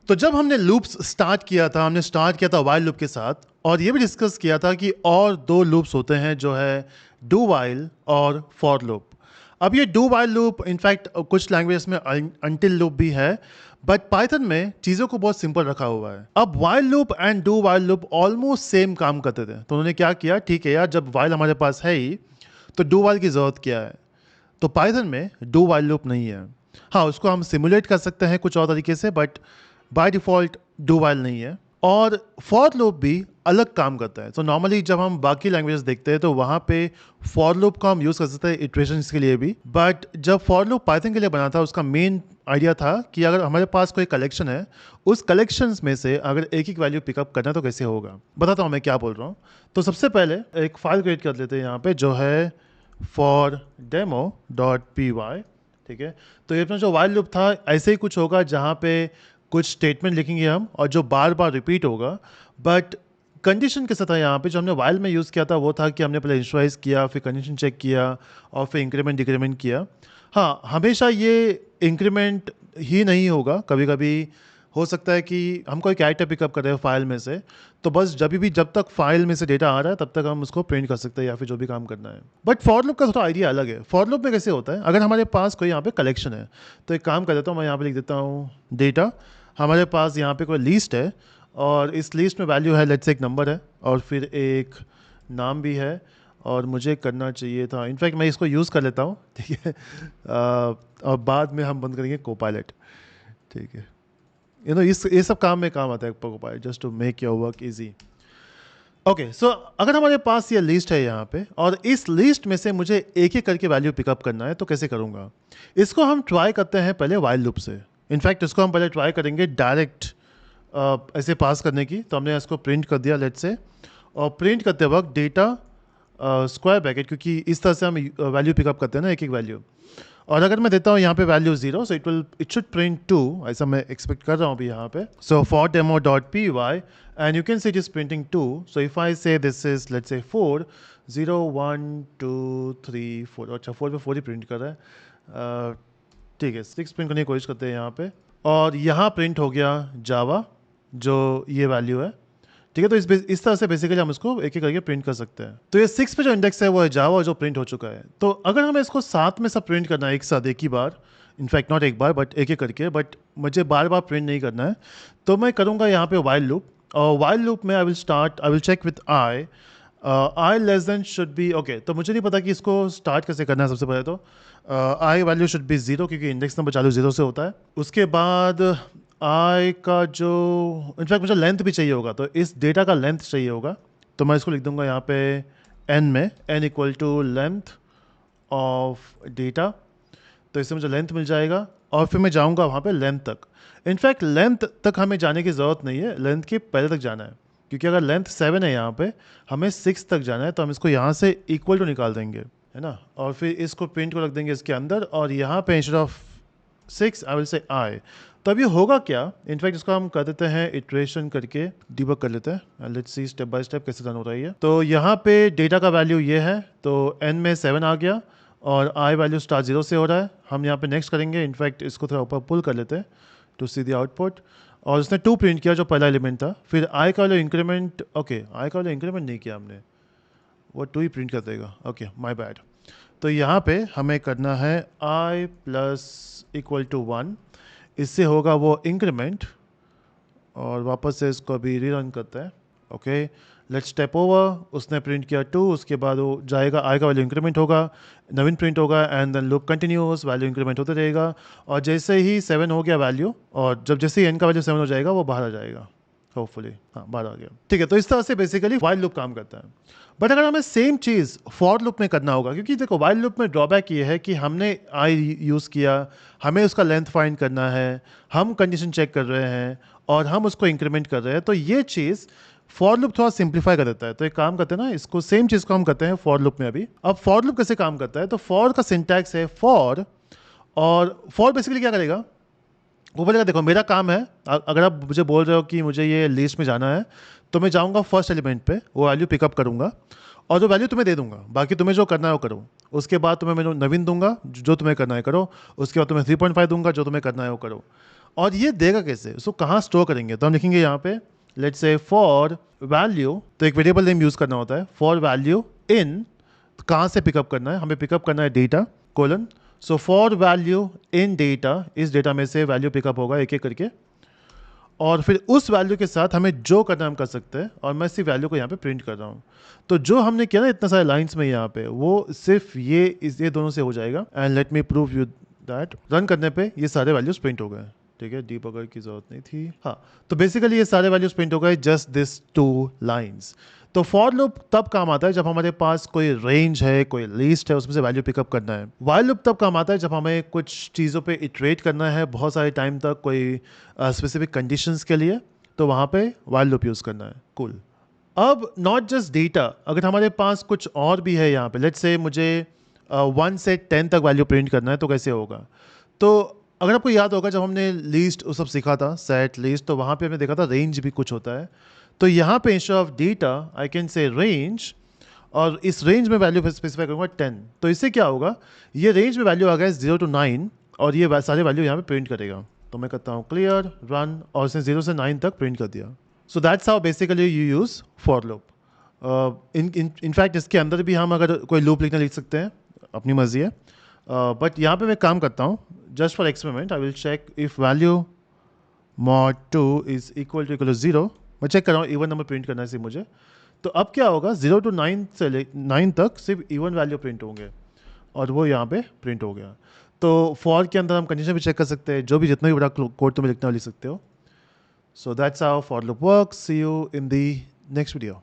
तो जब हमने लूप्स स्टार्ट किया था, हमने स्टार्ट किया था वाइल लूप के साथ, और ये भी डिस्कस किया था कि और दो लूप्स होते हैं जो है डू वाइल और फॉर लूप। अब ये डू वाइल लूप इनफैक्ट कुछ लैंग्वेजेस में अनटिल लूप भी है, बट पाइथन में चीज़ों को बहुत सिंपल रखा हुआ है। अब while loop and do while loop almost same काम करते थे, तो उन्होंने क्या किया, ठीक है यार, जब वाइल हमारे पास है ही तो डू वाइल की ज़रूरत क्या है। तो पाइथन में डू वाइल लूप नहीं है। हाँ, उसको हम सिमुलेट कर सकते हैं कुछ और तरीके से, but by default do while नहीं है। और फॉर लूप भी अलग काम करता है। तो नॉर्मली जब हम बाकी लैंग्वेजेस देखते हैं तो वहाँ पे फॉर लूप का हम यूज़ कर सकते हैं इटरेशंस के लिए भी, बट जब फॉर लूप पाइथन के लिए बना था उसका मेन आइडिया था कि अगर हमारे पास कोई कलेक्शन है, उस कलेक्शंस में से अगर एक एक वैल्यू पिकअप करना है तो कैसे होगा। बताता हूँ मैं क्या बोल रहा हूँ। तो सबसे पहले एक फाइल क्रिएट कर लेते हैं यहाँ पे, जो है for demo dot P Y. ठीक है, तो ये अपना जो वाइल लूप था ऐसे ही कुछ होगा, जहाँ पे कुछ स्टेटमेंट लिखेंगे हम और जो बार बार रिपीट होगा, बट कंडीशन के साथ है। यहाँ पे जो हमने वाइल में यूज़ किया था वो था कि हमने पहले इनिशियलाइज किया, फिर कंडीशन चेक किया और फिर इंक्रीमेंट डिक्रीमेंट किया। हाँ, हमेशा ये इंक्रीमेंट ही नहीं होगा, कभी कभी हो सकता है कि हम कोई कैरेक्टर पिकअप कर रहे हैं फाइल में से, तो बस जब तक फाइल में से डेटा आ रहा है तब तक हम उसको प्रिंट कर सकते हैं या फिर जो भी काम करना है। बट फॉर लूप का थोड़ा आइडिया अलग है। फॉर लूप में कैसे होता है, अगर हमारे पास कोई यहाँ पे कलेक्शन है, तो एक काम कर देता हूँ, मैं यहाँ पे लिख देता हूँ डेटा। हमारे पास यहाँ पे कोई लिस्ट है और इस लिस्ट में वैल्यू है, लेट्स से एक नंबर है और फिर एक नाम भी है, और मुझे करना चाहिए था, इनफैक्ट मैं इसको यूज़ कर लेता हूँ, ठीक है। और बाद में हम बंद करेंगे कोपायलट, ठीक है। इस ये सब काम में काम आता है Copilot, just to make your work easy. Okay, so अगर हमारे पास ये लिस्ट है यहाँ पे और इस लिस्ट में से मुझे एक एक करके वैल्यू पिकअप करना है, तो कैसे करूँगा। इसको हम ट्राई करते हैं पहले वाइल लूप से। इनफैक्ट इसको हम पहले ट्राई करेंगे डायरेक्ट ऐसे पास करने की। तो हमने इसको प्रिंट कर दिया लेट्स से, और प्रिंट करते वक्त डेटा स्क्वायर ब्रैकेट, क्योंकि इस तरह से हम वैल्यू पिकअप करते हैं ना, एक एक वैल्यू। और अगर मैं देता हूँ यहाँ पे value 0, so it should print 2, ऐसा मैं एक्सपेक्ट कर रहा हूँ अभी यहाँ पे। So for demo dot P Y and you can see it is printing 2। So if I say this is let's say 4, 0 1 2 3 4, अच्छा 4 पे 4 ही प्रिंट कर रहा है। ठीक है, 6 प्रिंट करने की कोशिश करते हैं यहाँ पे, और यहाँ प्रिंट हो गया जावा, जो ये वैल्यू है। ठीक है, तो इस तरह से बेसिकली हम इसको एक एक करके प्रिंट कर सकते हैं। तो ये 6 पे जो इंडेक्स है वो है जावा, जो प्रिंट हो चुका है। तो अगर हमें इसको साथ में सब प्रिंट करना है एक साथ एक ही बार, इनफैक्ट नॉट एक बार बट एक एक करके, बट मुझे बार बार प्रिंट नहीं करना है, तो मैं करूँगा यहाँ पे वाइल लूप। और वाइल लूप में I will check with i, i less than should be okay. तो मुझे नहीं पता कि इसको स्टार्ट कैसे करना है। सबसे पहले तो आई वैल्यू शुड बी 0, क्योंकि इंडेक्स नंबर चालू 0 से होता है। उसके बाद आई का जो इनफैक्ट मुझे लेंथ भी चाहिए होगा, तो इस डेटा का लेंथ चाहिए होगा, तो मैं इसको लिख दूंगा यहाँ पे एन में, n equal to length of data. तो इससे मुझे लेंथ मिल जाएगा और फिर मैं जाऊँगा वहाँ पे लेंथ तक। इनफैक्ट लेंथ तक हमें जाने की ज़रूरत नहीं है, लेंथ के पहले तक जाना है, क्योंकि अगर लेंथ 7 है यहाँ पे, हमें 6 तक जाना है, तो हम इसको यहाँ से इक्वल टू निकाल देंगे, है ना। और फिर इसको प्रिंट को रख देंगे इसके अंदर, और यहाँ पे instead of 6 I will say आई। तो अब ये होगा क्या, इनफैक्ट इसको हम कर देते हैं इटरेशन करके डिबग कर लेते हैं, let's see step by step कैसे रन हो रहा है ये। तो यहाँ पे डेटा का वैल्यू ये है, तो n में 7 आ गया और i वैल्यू स्टार्ट 0 से हो रहा है। हम यहाँ पे नेक्स्ट करेंगे, इनफैक्ट इसको थोड़ा ऊपर पुल कर लेते हैं टू सी द आउटपुट। और उसने 2 प्रिंट किया जो पहला एलिमेंट था, फिर i का वैल्यू इंक्रीमेंट, ओके i का वैल्यू इंक्रीमेंट नहीं किया हमने, वो 2 ही प्रिंट कर देगा, ओके माय बैड। तो यहाँ पे हमें करना है i प्लस इक्वल टू 1, इससे होगा वो इंक्रीमेंट, और वापस से इसको अभी रीरन करते हैं। Okay, let's step over. उसने प्रिंट किया 2, उसके बाद वो जाएगा, आई का वैल्यू इंक्रीमेंट होगा, नवीन प्रिंट होगा, and then loop continues, value increment होते रहेगा। और जैसे ही 7 हो गया वैल्यू, और जैसे ही एन का वैल्यू 7 हो जाएगा, वो बाहर आ जाएगा, होपफुली, हाँ बाहर आ गया। ठीक है, तो इस तरह से बेसिकली वाइल लूप काम करता है। बट अगर हमें सेम चीज़ फॉर लूप में करना होगा, क्योंकि देखो वाइल लूप में ड्रॉबैक ये है कि हमने आई यूज़ किया, हमें उसका लेंथ फाइंड करना है, हम कंडीशन चेक कर रहे हैं और हम उसको इंक्रीमेंट कर रहे हैं, तो ये चीज़ फॉर लूप थोड़ा सिंप्लीफाई कर देता है। तो एक काम करते हैं ना, इसको सेम चीज़ को हम करते हैं फॉर लूप में अभी। अब फॉर लूप कैसे काम करता है, तो फॉर का सिंटैक्स है फॉर, और फॉर बेसिकली क्या करेगा, वो बोलेगा देखो मेरा काम है, अगर आप मुझे बोल रहे हो कि मुझे ये लिस्ट में जाना है, तो मैं जाऊंगा फर्स्ट एलिमेंट पे, वो वैल्यू पिकअप करूंगा और जो वैल्यू तुम्हें दे दूंगा, बाकी तुम्हें जो करना है वो करो। उसके बाद तुम्हें मैं नवीन दूंगा, जो तुम्हें करना है करो। उसके बाद तुम्हें 3.5 दूंगा, जो तुम्हें करना है वो करो। और ये देगा कैसे, उसको कहाँ स्टोर करेंगे, तो हम लिखेंगे यहाँ पे लेट्स से फॉर वैल्यू, तो एक वेरिएबल नेम यूज़ करना होता है, फॉर वैल्यू इन, कहाँ से पिकअप करना है, हमें पिकअप करना है data colon, so for value in data, इस डेटा में से वैल्यू पिकअप होगा एक एक करके, और फिर उस वैल्यू के साथ हमें जो करना हम कर सकते हैं, और मैं इसी वैल्यू को यहाँ पे प्रिंट कर रहा हूँ। तो जो हमने किया ना इतने सारे लाइंस में यहाँ पे, वो सिर्फ ये दोनों से हो जाएगा। And let me prove you that, run करने पे ये सारे वैल्यूज प्रिंट हो गए। ठीक है, डीबगर की जरूरत नहीं थी। हाँ, तो बेसिकली ये सारे वैल्यूज प्रिंट हो गए, जस्ट दिस 2 लाइंस। तो फॉर लूप तब काम आता है जब हमारे पास कोई रेंज है, कोई लिस्ट है, उसमें से वैल्यू पिकअप करना है। व्हाइल लूप तब काम आता है जब हमें कुछ चीज़ों पे इटरेट करना है बहुत सारे टाइम तक, कोई स्पेसिफिक कंडीशंस के लिए, तो वहाँ पे व्हाइल लूप यूज़ करना है। कूल। अब नॉट जस्ट डेटा, अगर हमारे पास कुछ और भी है यहाँ पे, लेट्स से मुझे 1 से 10 तक वैल्यू प्रिंट करना है, तो कैसे होगा। तो अगर आपको याद होगा जब हमने लिस्ट वो सब सीखा था, सेट लिस्ट, तो वहाँ पे हमने देखा था रेंज भी कुछ होता है। तो यहाँ पे instead of data I can say range, और इस रेंज में वैल्यू स्पेसिफाई करूँगा 10। तो इससे क्या होगा, ये रेंज में वैल्यू आ गया 0 to 9, और ये सारे वैल्यू यहाँ पे प्रिंट करेगा। तो मैं करता हूँ क्लियर रन, और इसने 0 से 9 तक प्रिंट कर दिया। सो that's how basically you use for loop. In fact इसके अंदर भी हम अगर कोई लूप लिख सकते हैं, अपनी मर्जी है। बट यहाँ पे मैं काम करता हूँ, just for experiment I will check if value mod 2 is equal to 0। मैं चेक कर रहा हूँ इवन नंबर प्रिंट करना है सिर्फ मुझे। तो अब क्या होगा, 0 to 9 से 9 तक सिर्फ इवन वैल्यू प्रिंट होंगे, और वो यहाँ पे प्रिंट हो गया। तो फॉर के अंदर हम कंडीशन भी चेक कर सकते हैं, जो भी जितना भी बड़ा कोड तुम्हें लिखना हो लिख सकते हो। So that's how for loop works. See you in the next video.